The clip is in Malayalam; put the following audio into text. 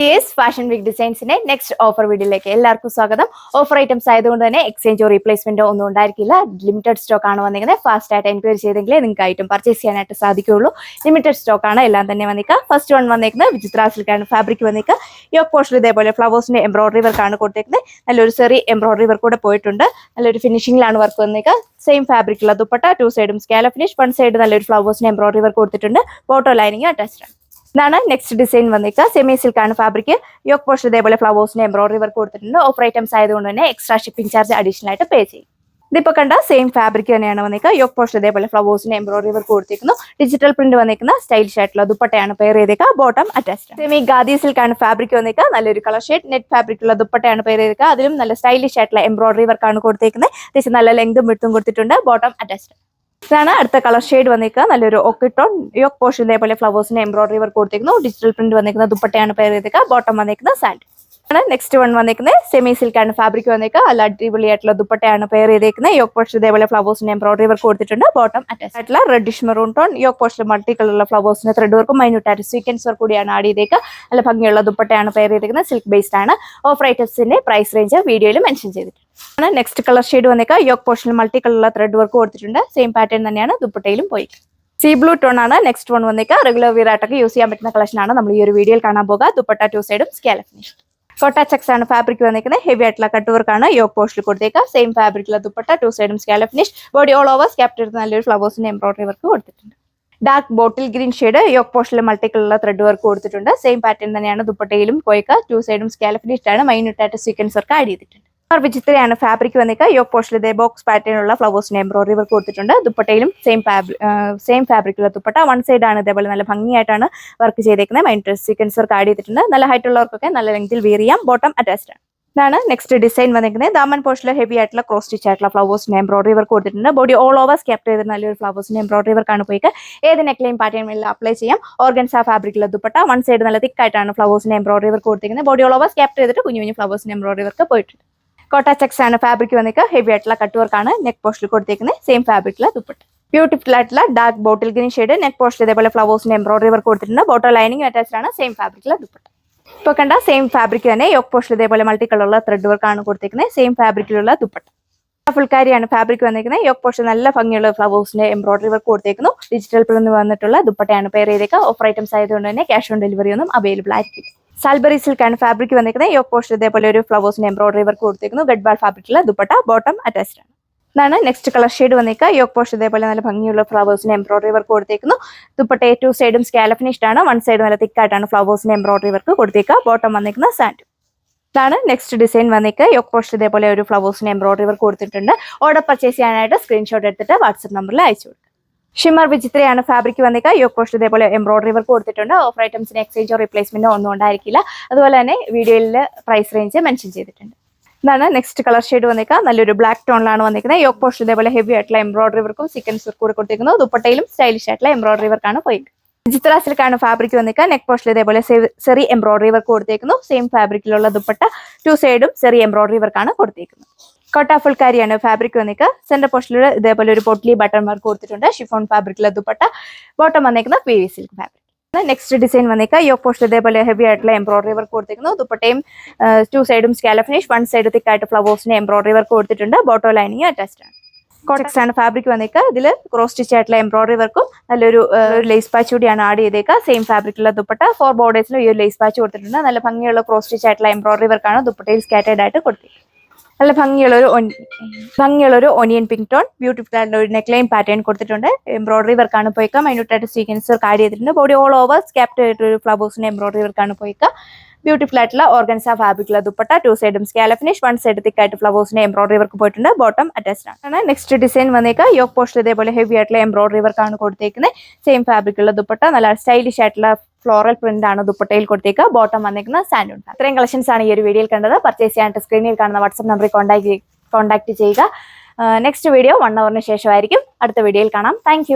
ഫാഷൻ വീക്ക് ഡിസൈൻസിന്റെ നെക്സ്റ്റ് ഓഫർ വീഡിയോയിലേക്ക് എല്ലാവർക്കും സ്വാഗതം. ഓഫർ ഐറ്റംസ് ആയതുകൊണ്ട് തന്നെ എക്സ്ചേഞ്ചോ റീപ്ലേസ്മെന്റോ ഒന്നും ഉണ്ടായിരിക്കില്ല. ലിമിറ്റഡ് സ്റ്റോക്ക് ആണ് വന്നിരിക്കുന്നത്. ഫാസ്റ്റ് ആയിട്ട് എൻക്വയറി ചെയ്തെങ്കിലേ നിങ്ങൾക്ക് ഐറ്റം പർച്ചേസ് ചെയ്യാനായിട്ട് സാധിക്കുകയുള്ളൂ. ലിമിറ്റഡ് സ്റ്റോക്ക് ആണ് എല്ലാം തന്നെ വന്നിക്കുക. ഫസ്റ്റ് വൺ വന്നിരിക്കുന്നത് വിചിത്ര സിൽക്കാണ് ഫാബ്രിക് വന്നിക്കുക. യോക്ക് പോർഷൻ ഇതേപോലെ ഫ്ലവേഴ്സിന്റെ എംബ്രോയിഡറി വർക്കാണ് കൊടുത്തേക്കുന്നത്. നല്ലൊരു ചെറിയ എംബ്രോയിഡറി വർക്ക് കൂടെ പോയിട്ടുണ്ട്. നല്ലൊരു ഫിനിഷിംഗിലാണ് വർക്ക് വന്നിക്കുക. സെയിം ഫാബ്രിക്കുള്ള ദുപ്പട്ട, 2 സൈഡും സ്കാലപ്പ് ഫിനിഷ്, 1 സൈഡ് നല്ലൊരു ഫ്ലവേഴ്സിന്റെ എംബ്രോയിഡറി വർക്ക് കൊടുത്തിട്ടുണ്ട്. ബോട്ടോ ലൈനിങ് അറ്റാച്ച്ഡ് ആണ്. ഇതാണ് നെക്സ്റ്റ് ഡിസൈൻ വന്നിക്കുക. സെമി സിൽക്കാണ് ഫാബ്രിക്. യോക്ക് പോർഷൻ ഇതേപോലെ ഫ്ലവേഴ്സിന്റെ എംബ്രോയിഡറി വർക്ക് കൊടുത്തിട്ടുണ്ട്. ഓഫർ ഐറ്റംസ് ആയതുകൊണ്ട് തന്നെ എക്സ്ട്രാ ഷിപ്പിംഗ് ചാർജ് അഡീഷണൽ ആയിട്ട് പേ ചെയ്യും. ഇതിപ്പോ കണ്ട സെയിം ഫാബ്രിക് തന്നെയാണ് വന്നിക്കുക. യോക്ക് പോർഷൻ ഇതേപോലെ ഫ്ലവേഴ്സിന്റെ എംബ്രോയിഡറി വർക്ക് കൊടുത്തിരിക്കുന്നു. ഡിജിറ്റൽ പ്രിന്റ് വന്നിരിക്കുന്ന സ്റ്റൈലിഷ് ആയിട്ടുള്ള ദുപ്പട്ടയാണ് പെയർ ചെയ്തേക്കുക. Bottom attached. സെമി ഗാദി സിൽക്കാണ് ഫാബ്രിക് വന്നിക്കുക. നല്ലൊരു കളർ ഷെയ്ഡ് നെറ്റ് ഫാബ്രിക്കുള്ള ദുപ്പട്ടയാണ് പെയർ ചെയ്തേക്കുക. അതിലും നല്ല സ്റ്റൈലിഷ് ആയിട്ടുള്ള എംബ്രോയിഡറി വർക്കാണ് കൊടുത്തേക്കുന്നത്. അത്യാവശ്യം നല്ല ലെങ്തും വിഡ്ത്തും കൊടുത്തിട്ടുണ്ട്. Bottom attached. ഇതാണ് അടുത്ത കളർ ഷെയ്ഡ് വന്നിരിക്കുക. നല്ലൊരു ഓക്കിട്ടോൺ യോക്ക് പോർഷൻ ഇതേപോലെ ഫ്ലവേഴ്സിന്റെ എംബ്രോയിഡറി വർക്ക് കൊടുത്തിരിക്കുന്നു. ഡിജിറ്റൽ പ്രിന്റ് വന്നിരിക്കുന്ന ദുപ്പട്ടയാണ് പെയർ ചെയ്തേക്കുക. ബോട്ടം വന്നിരിക്കുന്ന സാൻഡ് ആണ്. നെക്സ്റ്റ് വൺ വന്നിരിക്കുന്നത് സെമി സിൽക്കാണ് ഫാബ്രിക് വന്നിരിക്കുക. നല്ല അടിപൊളിയായിട്ടുള്ള ദുപ്പട്ടയാണ് പെയർ ചെയ്തേക്കുന്നത്. യോക്ക് പോർഷൻ ഇതേപോലെ ഫ്ലവേഴ്സിന്റെ എംബ്രോയിഡറി വർക്ക് കൊടുത്തിട്ടുണ്ട്. ബോട്ടം അറ്റാച്ച് ആയിട്ടുള്ള reddish maroon tone yoke portion multi കളറുള്ള ഫ്ലവേഴ്സിന്റെ ത്രെഡ് വർക്കും മൈന്യൂട്ടായിട്ട് സ്വീക്കൻസ് വർക്ക് കൂടിയാണ് ആഡ് ചെയ്തേക്കുക. നല്ല ഭംഗിയുള്ള ദുപ്പട്ടയാണ് പെയർ ചെയ്തേക്കുന്നത്. സിൽക്ക് ബേസ്ഡ് ആണ്. ഓഫർ ഐറ്റംസിന്റെ പ്രൈസ് റേഞ്ച് വീഡിയോയിൽ മെൻഷൻ ചെയ്തിട്ടുണ്ട്. നെക്സ്റ്റ് കളർ ഷെയ്ഡ് വന്നേക്കുക. യോക്ക് പോർഷനിൽ മൾട്ടി കളറുള്ള ത്രെഡ് വർക്ക് കൊടുത്തിട്ടുണ്ട്. സെയിം പാറ്റേൺ തന്നെയാണ് ദുപ്പട്ടയിലും പോയി. സീ ബ്ലൂ ടോൺ ആണ് നെക്സ്റ്റ് വൺ വന്നേക്കുക. റെഗുലർ വിയർ ആയിട്ടൊക്കെ യൂസ് ചെയ്യാൻ പറ്റുന്ന കളക്ഷൻ ആണ് നമ്മൾ ഈ ഒരു വീഡിയോയിൽ കാണാൻ പോകുക. ദുപ്പട്ട 2 സൈഡും സ്കാലപ്പ് ഫിനിഷ്. കോട്ട ചെക്സ് ആണ് ഫാബ്രിക് വന്നിരിക്കുന്നത്. ഹെവി ആയിട്ടുള്ള കട്ട് വർക്കാണ് യോക്ക് പോർഷനിൽ കൊടുത്തേക്കുക. സെയിം ഫാബ്രിക്കുള്ള ദുപ്പട്ട 2 സൈഡും scallop finish. Body all over സ്കാപ്റ്റ് എടുത്ത് നല്ലൊരു ഫ്ലവേഴ്സിന്റെ എംബ്രോയിഡറി വർക്ക് കൊടുത്തിട്ടുണ്ട്. Dark bottle green shade yoke പോർഷനിൽ മൾട്ടി കളറുള്ള ത്രെഡ് വർക്ക് കൊടുത്തിട്ടുണ്ട്. സെയിം പാറ്റേൺ തന്നെയാണ് ദുപ്പട്ടയിലും പോയിക്കുക. 2 സൈഡും സ്കാലപ്പ് ഫിനിഷ് ആണ്. മൈന്യൂട്ടായിട്ട് സ്വീക്കൻസ് വർക്ക് ആഡ് ചെയ്തിട്ടുണ്ട്. വിചിത്രയാണ് ഫാബ്രിക് വന്നിക്കുക. യോക്ക് പോർഷനിൽ ഇതേ ബോക്സ് പാറ്റേൺ ഉള്ള ഫ്ലവേഴ്സിന്റെ എംബ്രോയിഡറി വർക്ക് കൊടുത്തിട്ടുണ്ട്. ദുപ്പട്ടയിലും സെയിം ഫാബ്രിക്കുള്ള ദുപ്പട്ട 1 സൈഡ് ആണ്. ഇതേപോലെ നല്ല ഭംഗിയായിട്ടാണ് വർക്ക് ചെയ്തേക്കുന്നത്. മൈന്യൂട്ട് സ്വീക്കൻസ് വർക്ക് ആഡ് ചെയ്തിട്ടുണ്ട്. നല്ല ഹൈറ്റ് ഉള്ളവർക്കൊക്കെ നല്ല ലെങ്തിൽ വെയർ ചെയ്യാം. ബോട്ടം അറ്റാച്ച്ഡ് ആണ്. ഇതാണ് നെക്സ്റ്റ് ഡിസൈൻ വന്നിരിക്കുന്നത്. ദാമൻ പോർഷനിൽ ഹെവി ആയിട്ടുള്ള ക്രോസ് സ്റ്റിച്ച് ആയിട്ടുള്ള ഫ്ലവേഴ്സിന്റെ എംബ്രോയിഡറി വർക്ക് കൊടുത്തിട്ടുണ്ട്. ബോഡി ഓൾ ഓവർ സ്കാപ്റ്റ് ചെയ്ത് നല്ലൊരു ഫ്ലവേഴ്സിന്റെ എംബ്രോയിഡറി വർക്കാണ് പോയിക്കുക. ഏത് നെക്ലൈൻ പാറ്റേണിൽ അപ്ലൈ ചെയ്യാം. ഓർഗൻസ ഫാബ്രിക്കുള്ള ദുപ്പട്ട 1 സൈഡ് നല്ല തിക്കായിട്ടാണ് ഫ്ലവേഴ്സിന്റെ എംബ്രോയിഡറി വർക്ക് കൊടുത്തിരിക്കുന്നത്. ബോഡി ഓൾ ഓവർ സ്കാപ്റ്റ് ചെയ്തിട്ട് കുഞ്ഞു കുഞ്ഞു ഫ്ലവേഴ്സിന്റെ എംബ്രോയിഡറി വർക്ക് പോയിട്ടുണ്ട്. കോട്ട ചെക്സ് ആണ് ഫാബ്രിക് വന്നിക്കുക. ഹെവി ആയിട്ടുള്ള കട്ട് വർക്കാണ് നെക്ക് പോർഷനിൽ കൊടുത്തേക്കുന്നത്. സെയിം ഫാബ്രിക്കുള്ള ദുപ്പട്ട. ബ്യൂട്ടിഫുൾ ആയിട്ടുള്ള dark bottle green shade neck പോർഷനിൽ ഇതേപോലെ ഫ്ലവേഴ്സിന്റെ എംബ്രോയിഡറി വർക്ക് കൊടുത്തിട്ടുണ്ട്. ബോട്ടോ ലൈനിങ് അറ്റാച്ച്ഡ് ആണ്. സെയിം ഫാബ്രിക്കുള്ള ദുപ്പട്ട. ഇപ്പോൾ കണ്ട സെയിം ഫാബ്രിക് തന്നെ യോക്ക് പോർഷനിൽ ഇതേപോലെ മൾട്ടി കളറുള്ള ത്രെഡ് വർക്കാണ് കൊടുത്തേക്കുന്നത്. സെയിം ഫാബ്രിക്കിലുള്ള ദുപ്പട്ട. ഫുൾക്കാരിയാണ് ഫാബ്രിക് വന്നിരിക്കുന്നത്. യോക്ക് പോർഷൻ നല്ല ഭംഗിയുള്ള ഫ്ലവേഴ്സിന്റെ എംബ്രോയിഡറി വർക്ക് കൊടുത്തേക്കുന്നു. ഡിജിറ്റൽ പ്രിന്റ് വന്നിട്ടുള്ള ദുപ്പട്ടയാണ് പെയർ ചെയ്തേക്കുക. ഓഫർ ഐറ്റംസ് ആയതുകൊണ്ട് തന്നെ ക്യാഷ് ഓൺ ഡെലിവറി ഒന്നും അവൈലബിൾ ആയിരിക്കും. സാൽബറി സിൽക്കാണ് ഫാബ്രിക് വന്നിരിക്കുന്നത്. യോക്ക് പോർഷൻ ഇതേപോലെ ഒരു ഫ്ലവേഴ്സിന്റെ എംബ്രോയിഡറി വർക്ക് കൊടുത്തേക്കുന്നു. ഗഡ് ബാൾ ഫാബ്രിക്കുള്ള ദുപ്പട്ട. ബോട്ടം അറ്റാച്ച്ഡ് ആണ്. ഇതാണ് നെക്സ്റ്റ് കളർ ഷെയ്ഡ് വന്നിരിക്കുക. യോക്ക് പോർഷൻ ഇതേപോലെ നല്ല ഭംഗിയുള്ള ഫ്ലവേഴ്സിന്റെ എംബ്രോയിഡറി വർക്ക് കൊടുത്തേക്കുന്നു. ദുപ്പട്ട 2 സൈഡും സ്കാലപ്പ് ഫിനിഷ്ഡ് ആണ്. 1 സൈഡ് നല്ല തിക്കായിട്ടാണ് ഫ്ലവേഴ്സിന്റെ എംബ്രോയിഡറി വർക്ക് കൊടുത്തേക്കുക. ബോട്ടം വന്നിരിക്കുന്ന സാൻഡ്. ഇതാണ് നെക്സ്റ്റ് ഡിസൈൻ വന്നിരിക്കുക. യോക്ക് പോർഷൻ ഇതേപോലെ ഒരു ഫ്ലവേഴ്സിന്റെ എംബ്രോയിഡറി വർക്ക് കൊടുത്തിട്ടുണ്ട്. ഓർഡർ പർച്ചേസ് ചെയ്യാനായിട്ട് സ്ക്രീൻഷോട്ട് എടുത്തിട്ട് വാട്സ്ആപ്പ് നമ്പറിൽ അയച്ചു കൊടുക്കുക. ഷിമ്മർ വിചിത്രയാണ് ഫാബ്രിക് വന്നിക്കുക. യോക്ക് പോർഷൻ ഇതേപോലെ എംബ്രോയിഡറി വർക്ക് കൊടുത്തിട്ടുണ്ട്. ഓഫർ ഐറ്റംസിന് എക്സ്ചേഞ്ചോ റീപ്ലേസ്മെന്റോ ഒന്നും ഉണ്ടായിരിക്കില്ല. അതുപോലെ തന്നെ വീഡിയോയിൽ പ്രൈസ് റേഞ്ച് മെൻഷൻ ചെയ്തിട്ടുണ്ട്. ഇതാണ് നെക്സ്റ്റ് കളർ ഷെയ്ഡ് വന്നിക്കുക. നല്ലൊരു ബ്ലാക്ക് ടോണിലാണ് വന്നിരിക്കുന്നത്. യോക്ക് പോർഷൻ ഇതേപോലെ ഹെവി ആയിട്ടുള്ള എംബ്രോയിഡറി വർക്കും സീക്വൻസ് വർക്ക് കൂടെ കൊടുത്തിരിക്കുന്നു. ദുപ്പട്ടയിലും സ്റ്റൈലിഷ് ആയിട്ടുള്ള എംബ്രോയിഡറി വർക്കാണ് പോയി. വിചിത്ര സിൽക്കാണ് ഫാബ്രിക് വന്നിക്കുക. നെക്ക് പോർഷൻ ഇതേപോലെ ചെറിയ എംബ്രോയിഡറി വർക്ക് കൊടുത്തേക്കുന്നു. സെയിം ഫാബ്രിക്കിലുള്ള ദുപ്പട്ട 2 സൈഡും ചെറിയ എംബ്രോയിഡറി വർക്കാണ് കൊടുത്തേക്കുന്നത്. കോട്ട ഫുൾക്കാരിയാണ് ഫാബ്രിക് വന്നിക്കുക. സെന്റർ പോർഷനിൽ ഇതേപോലെ ഒരു പൊട്ട്ലി ബട്ടൺ വർക്ക് കൊടുത്തിട്ടുണ്ട്. ഷിഫോൺ ഫാബ്രിക്കിലെ ദുപ്പട്ട. ബോട്ടം വന്നിരിക്കുന്ന PV silk fabric. Next design വന്നിക്കുക. യോക്ക് പോർഷൻ ഇതേപോലെ ഹെവി ആയിട്ടുള്ള എംബ്രോയിഡറി വർക്ക് കൊടുത്തിരിക്കുന്നു. ദുപ്പട്ടയും 2 സൈഡും സ്കാലപ്പ് ഫിനിഷ്. 1 സൈഡ് തിക്കായിട്ട് ഫ്ലവേഴ്സിന്റെ എംബ്രോയിഡറി വർക്ക് കൊടുത്തിട്ടുണ്ട്. ബോട്ടോ ലൈനിങ് അറ്റാച്ച്ഡ് ആണ്. കോട്ടക്സ് ആണ് ഫാബ്രിക് വന്നിക്കുക. ഇതിൽ ക്രോസ് സ്റ്റിച്ച് ആയിട്ടുള്ള എംബ്രോയിഡറി വർക്കും നല്ലൊരു ലേസ് പാച്ച് കൂടിയാണ് ആഡ് ചെയ്തേക്കുക. സെയിം ഫാബ്രിക്കുള്ള ദുപ്പട്ട 4 ബോർഡേഴ്സിലും ഈ ഒരു ലേസ് പാച്ച് കൊടുത്തിട്ടുണ്ട്. നല്ല ഭംഗിയുള്ള ക്രോസ് സ്റ്റിച്ച് ആയിട്ടുള്ള എംബ്രോയിഡറി വർക്കാണ് ദുപ്പട്ടയിൽ സ്കാറ്റേഡ് ആയിട്ട് കൊടുത്തിരിക്കുന്നത്. നല്ല ഭംഗിയുള്ളൊരു ഒനിയൻ പിങ്ക് ടോൺ ബ്യൂട്ടിഫുൾ ആയിട്ടുള്ള ഒരു നെക്ലൈൻ പാറ്റേൺ കൊടുത്തിട്ടുണ്ട്. എംബ്രോയിഡറി വർക്കാണ് പോയിക്കുക. മൈന്യൂട്ടായിട്ട് സ്വീക്വൻസ് വർക്ക് ആഡ് ചെയ്തിട്ടുണ്ട്. ബോഡി ഓൾ ഓവർ സ്കാപ്റ്റ് ആയിട്ടൊരു ഫ്ലവേഴ്സിന്റെ എംബ്രോയിഡറി വർക്കാണ് പോയിക്കുക. ബ്യൂട്ടിഫുൾ ആയിട്ടുള്ള ഓർഗൻസ ഫാബ്രിക്കുള്ള ദുപ്പട്ട 2 സൈഡും സ്കാലപ്പ് ഫിനിഷ്. 1 സൈഡ് തിക്കായിട്ട് ഫ്ലവേഴ്സിന്റെ എംബ്രോയിഡറി വർക്ക് പോയിട്ടുണ്ട്. ബോട്ടം അറ്റാച്ച്ഡ് ആണ്. നെക്സ്റ്റ് ഡിസൈൻ വന്നേക്കുക. യോക്ക് പോർഷൻ ഇതേപോലെ ഹെവി ആയിട്ടുള്ള എംബ്രോയിഡറി വർക്കാണ് കൊടുത്തേക്കുന്നത്. സെയിം ഫാബ്രിക്കുള്ള ദുപ്പട്ട നല്ല സ്റ്റൈലിഷ് ആയിട്ടുള്ള ഫ്ലോറൽ പ്രിന്റ് ആണ് ദുപ്പട്ടയിൽ കൊടുത്തേക്കുക. ബോട്ടം വന്നിരിക്കുന്ന സാൻഡ് ഉണ്ട്. ഇത്രയും കളക്ഷൻസ് ആണ് ഈ ഒരു വീഡിയോയിൽ കണ്ടത്. പർച്ചേസ് ചെയ്യാനായിട്ട് സ്ക്രീനിൽ കാണുന്ന വാട്സ്ആപ്പ് നമ്പറിൽ കോൺടാക്ട് ചെയ്യുക. നെക്സ്റ്റ് വീഡിയോ 1 hourന് ശേഷമായിരിക്കും. അടുത്ത വീഡിയോയിൽ കാണാം. താങ്ക്